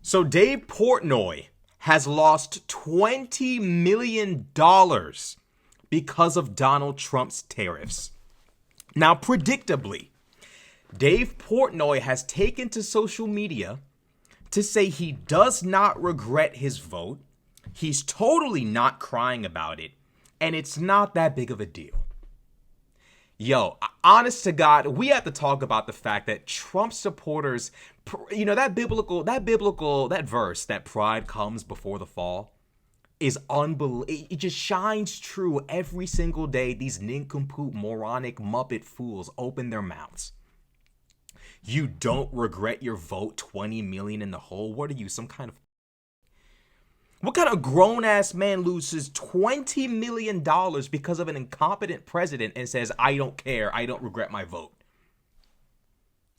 So Dave Portnoy has lost $20 million because of Donald Trump's tariffs. Now, predictably, Dave Portnoy has taken to social media to say he does not regret his vote. He's totally not crying about it, and it's not that big of a deal. Yo, honest to God, we have to talk about the fact that Trump supporters, that verse that pride comes before the fall is unbelievable. It just shines true every single day. These nincompoop, moronic, muppet fools open their mouths. You don't regret your vote, 20 million in the hole? What are you, some kind of... What kind of grown-ass man loses $20 million because of an incompetent president and says, I don't care, I don't regret my vote?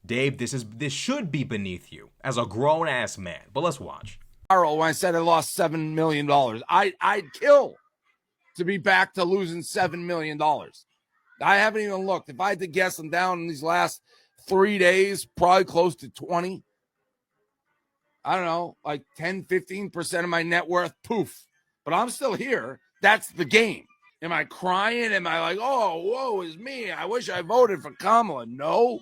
Dave, this should be beneath you as a grown-ass man. But let's watch. When I said I lost $7 million, I'd kill to be back to losing $7 million. I haven't even looked. If I had to guess, I'm down in these last 3 days, probably close to 20. I don't know, like 10, 15% of my net worth, poof. But I'm still here. That's the game. Am I crying? Am I like, oh, woe is me. I wish I voted for Kamala. No.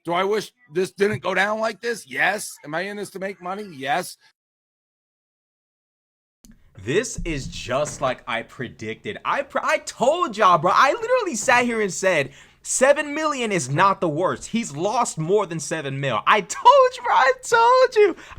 Do I wish this didn't go down like this? Yes. Am I in this to make money? Yes. This is just like I predicted. I told y'all, bro. I literally sat here and said 7 million is not the worst. He's lost more than 7 mil. I told you, bro.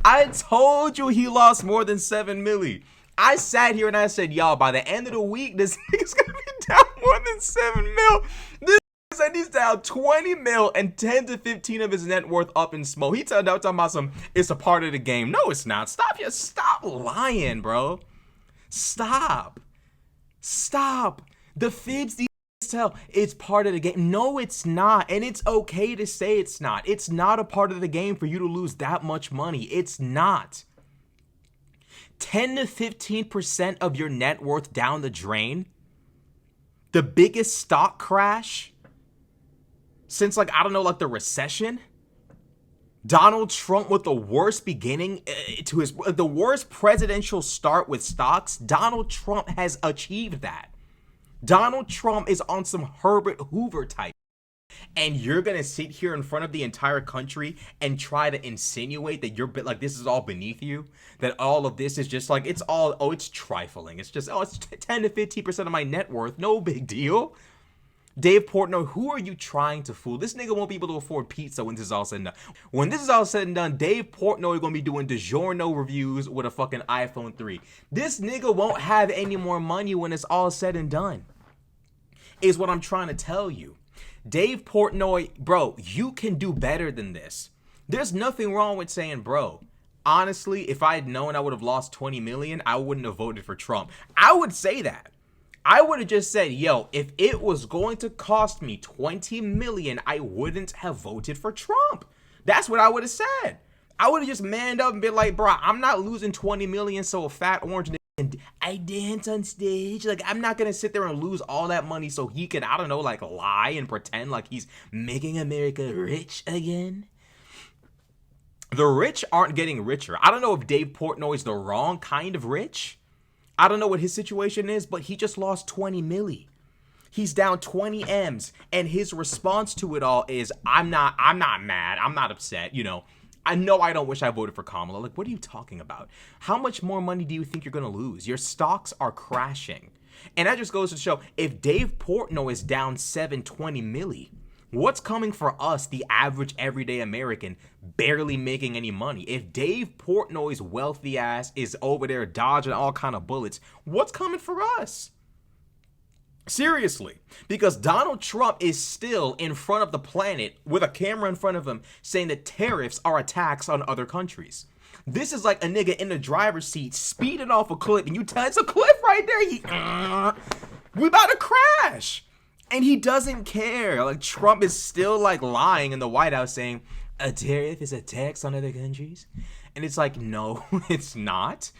I told you he lost more than 7 milli. I sat here and I said, y'all, by the end of the week, this nigga's gonna be down more than 7 mil. This said he's down 20 mil and 10 to 15 of his net worth up in smoke. He talking about some, it's a part of the game. No, it's not. Stop lying, bro. Stop. The fibs these tell, it's part of the game. No, it's not. And it's okay to say it's not. It's not a part of the game for you to lose that much money. It's not. 10 to 15% of your net worth down the drain. The biggest stock crash since, like, I don't know, like the recession. Donald Trump with the worst beginning to the worst presidential start with stocks. Donald Trump has achieved that. Donald Trump is on some Herbert Hoover type. And you're going to sit here in front of the entire country and try to insinuate that you're like, this is all beneath you, that all of this is just like, it's all, oh, it's trifling. It's just, oh, it's 10 to 15% of my net worth. No big deal. Dave Portnoy, who are you trying to fool? This nigga won't be able to afford pizza when this is all said and done. When this is all said and done, Dave Portnoy is going to be doing DiGiorno reviews with a fucking iPhone 3. This nigga won't have any more money when it's all said and done, is what I'm trying to tell you. Dave Portnoy, bro, you can do better than this. There's nothing wrong with saying, bro, honestly, if I had known I would have lost 20 million, I wouldn't have voted for Trump. I would say that. I would have just said, yo, if it was going to cost me 20 million, I wouldn't have voted for Trump. That's what I would have said. I would have just manned up and been like, bro, I'm not losing 20 million so a fat orange nigga, I dance on stage. Like, I'm not going to sit there and lose all that money so he could, I don't know, like lie and pretend like he's making America rich again. The rich aren't getting richer. I don't know if Dave Portnoy is the wrong kind of rich. I don't know what his situation is, but he just lost 20 milli. He's down 20 M's, and his response to it all is, I'm not mad. I'm not upset. You know I don't wish I voted for Kamala. Like, what are you talking about? How much more money do you think you're going to lose? Your stocks are crashing. And that just goes to show, if Dave Portnoy is down 720 milli, what's coming for us, the average everyday American, barely making any money? If Dave Portnoy's wealthy ass is over there dodging all kind of bullets, what's coming for us? Seriously, because Donald Trump is still in front of the planet with a camera in front of him saying that tariffs are a tax on other countries. This is like a nigga in the driver's seat speeding off a cliff, and you tell it's a cliff right there. We about to crash. And he doesn't care. Like, Trump is still like lying in the White House saying a tariff is a tax on other countries. And it's like, no, it's not.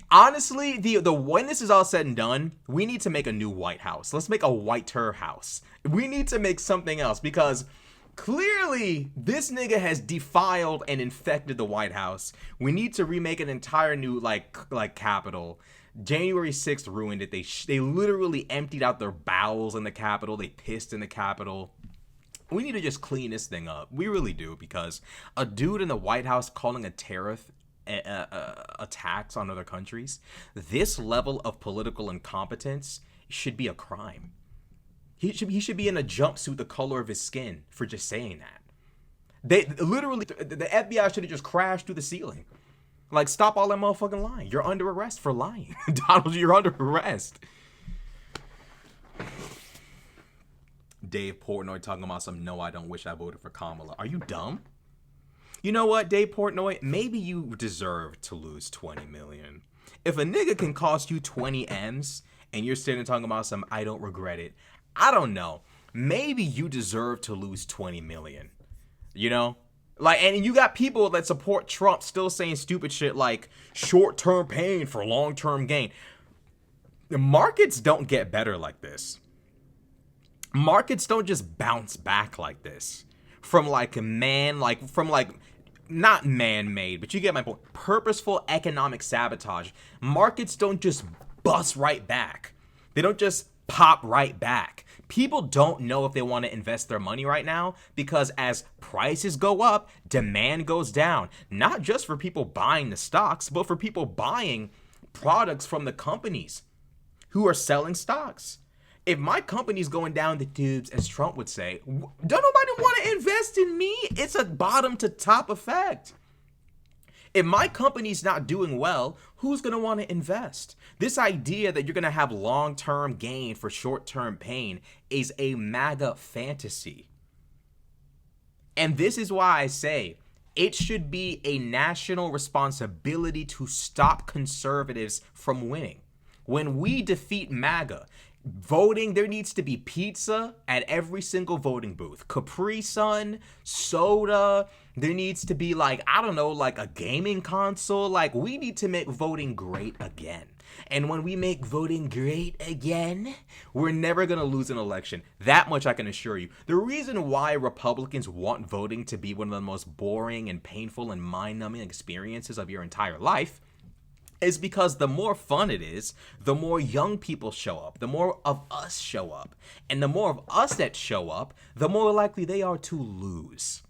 Honestly, the when this is all said and done, we need to make a new White House. Let's make a whiter house. We need to make something else, because Clearly, this nigga has defiled and infected the White House. We need to remake an entire new like Capitol. January 6th ruined it. They literally emptied out their bowels in the Capitol. They pissed in the Capitol. We need to just clean this thing up. We really do, because a dude in the White House calling a tariff attacks on other countries, this level of political incompetence should be a crime. He should be in a jumpsuit the color of his skin for just saying that. They literally, the FBI should have just crashed through the ceiling. Like, stop all that motherfucking lying. You're under arrest for lying. Donald, you're under arrest. Dave Portnoy talking about some, no, I don't wish I voted for Kamala. Are you dumb? You know what, Dave Portnoy? Maybe you deserve to lose 20 million. If a nigga can cost you 20 M's and you're sitting talking about some, I don't regret it, I don't know. Maybe you deserve to lose 20 million. You know? Like, and you got people that support Trump still saying stupid shit like short-term pain for long-term gain. The markets don't get better like this. Markets don't just bounce back like this from not man-made, but you get my point. Purposeful economic sabotage. Markets don't just bust right back. They don't just pop right back. People don't know if they want to invest their money right now, because as prices go up, demand goes down. Not just for people buying the stocks, but for people buying products from the companies who are selling stocks. If my company's going down the tubes, as Trump would say, don't nobody want to invest in me. It's a bottom to top effect. If my company's not doing well, who's going to want to invest? This idea that you're going to have long-term gain for short-term pain is a MAGA fantasy. And this is why I say it should be a national responsibility to stop conservatives from winning. When we defeat MAGA, voting, there needs to be pizza at every single voting booth. Capri Sun, soda. There needs to be like a gaming console. Like, we need to make voting great again. And when we make voting great again, we're never going to lose an election. That much I can assure you. The reason why Republicans want voting to be one of the most boring and painful and mind-numbing experiences of your entire life is because the more fun it is, the more young people show up, the more of us show up. And the more of us that show up, the more likely they are to lose.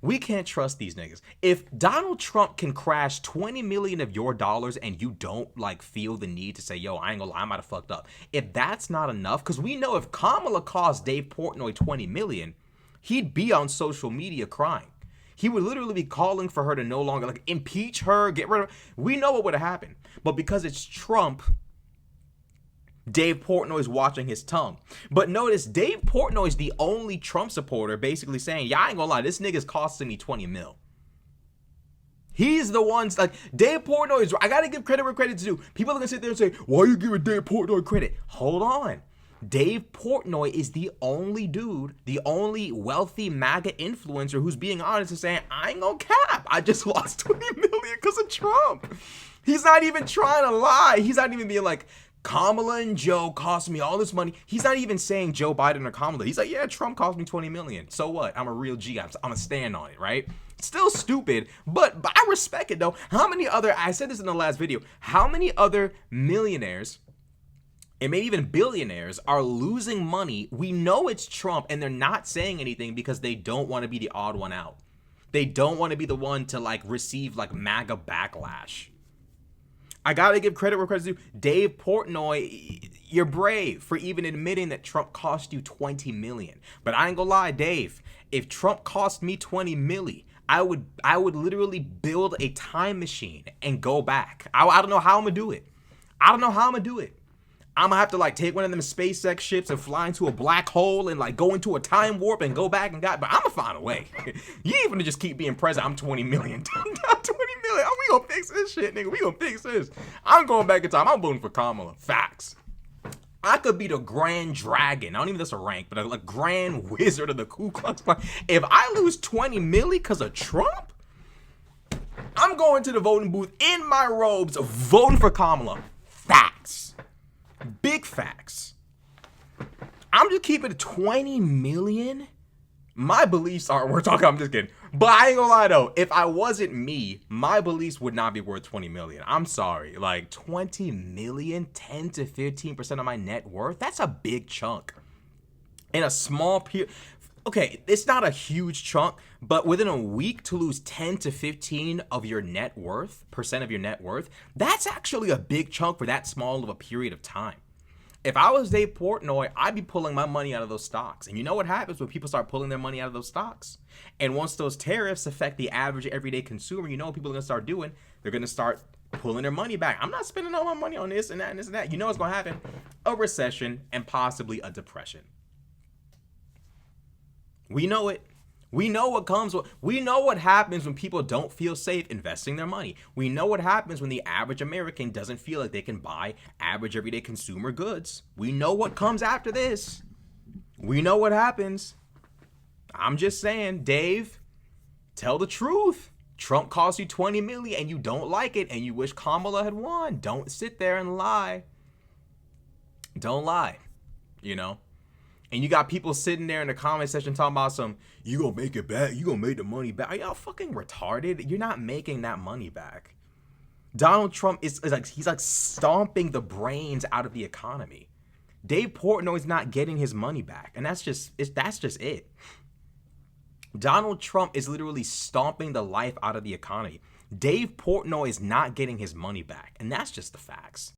We can't trust these niggas. If Donald Trump can crash 20 million of your dollars and you don't feel the need to say, yo, I ain't gonna lie, I might have fucked up. If that's not enough, because we know if Kamala cost Dave Portnoy 20 million, he'd be on social media crying. He would literally be calling for her to no longer impeach her, get rid of her. We know what would have happened. But because it's Trump, Dave Portnoy's watching his tongue. But notice, Dave Portnoy's the only Trump supporter basically saying, yeah, I ain't gonna lie, this nigga's costing me 20 mil. He's the ones, Dave Portnoy is, I gotta give credit where credit's due. People are gonna sit there and say, why are you giving Dave Portnoy credit? Hold on. Dave Portnoy is the only dude, the only wealthy MAGA influencer who's being honest and saying, I ain't gonna cap. I just lost 20 million because of Trump. He's not even trying to lie. He's not even being like, Kamala and Joe cost me all this money. He's not even saying Joe Biden or Kamala. He's like, yeah, Trump cost me 20 million. So what? I'm a real G. I'm gonna stand on it, right? Still stupid, but I respect it though. I said this in the last video, how many other millionaires and maybe even billionaires are losing money? We know it's Trump and they're not saying anything because they don't want to be the odd one out. They don't want to be the one to receive MAGA backlash. I gotta give credit where credit's due. Dave Portnoy, you're brave for even admitting that Trump cost you 20 million. But I ain't gonna lie, Dave, if Trump cost me 20 milli, I would literally build a time machine and go back. I don't know how I'm gonna do it. I'm gonna have to take one of them SpaceX ships and fly into a black hole and go into a time warp and go back but I'm gonna find a way. You ain't gonna just keep being president. I'm 20 million. 20 million. We gonna fix this shit, nigga. We gonna fix this. I'm going back in time. I'm voting for Kamala. Facts. I could be the Grand Dragon. I don't even know if that's a rank, but a Grand Wizard of the Ku Klux Klan. If I lose 20 milli because of Trump, I'm going to the voting booth in my robes voting for Kamala. Facts. Big facts. I'm just keeping it 20 million My beliefs are, I'm just kidding. But I ain't gonna lie though, if I wasn't me, my beliefs would not be worth 20 million. I'm sorry. Like 20 million, 10 to 15% of my net worth, that's a big chunk. In a small period. Okay, it's not a huge chunk, but within a week to lose 10 to 15 of your net worth, percent of your net worth, that's actually a big chunk for that small of a period of time. If I was Dave Portnoy, I'd be pulling my money out of those stocks. And you know what happens when people start pulling their money out of those stocks? And once those tariffs affect the average everyday consumer, you know what people are going to start doing? They're going to start pulling their money back. I'm not spending all my money on this and that and this and that. You know what's going to happen? A recession and possibly a depression. We know it. We know what comes. We know what happens when people don't feel safe investing their money. We know what happens when the average American doesn't feel like they can buy average everyday consumer goods. We know what comes after this. We know what happens. I'm just saying, Dave, tell the truth. Trump cost you 20 million and you don't like it and you wish Kamala had won. Don't sit there and lie. Don't lie, you know? And you got people sitting there in the comment section talking about some, you gonna make it back, you gonna make the money back. Are y'all fucking retarded? You're not making that money back. Donald Trump is like, he's like stomping the brains out of the economy. Dave Portnoy's not getting his money back. And that's just it. Donald Trump is literally stomping the life out of the economy. Dave Portnoy is not getting his money back. And that's just the facts.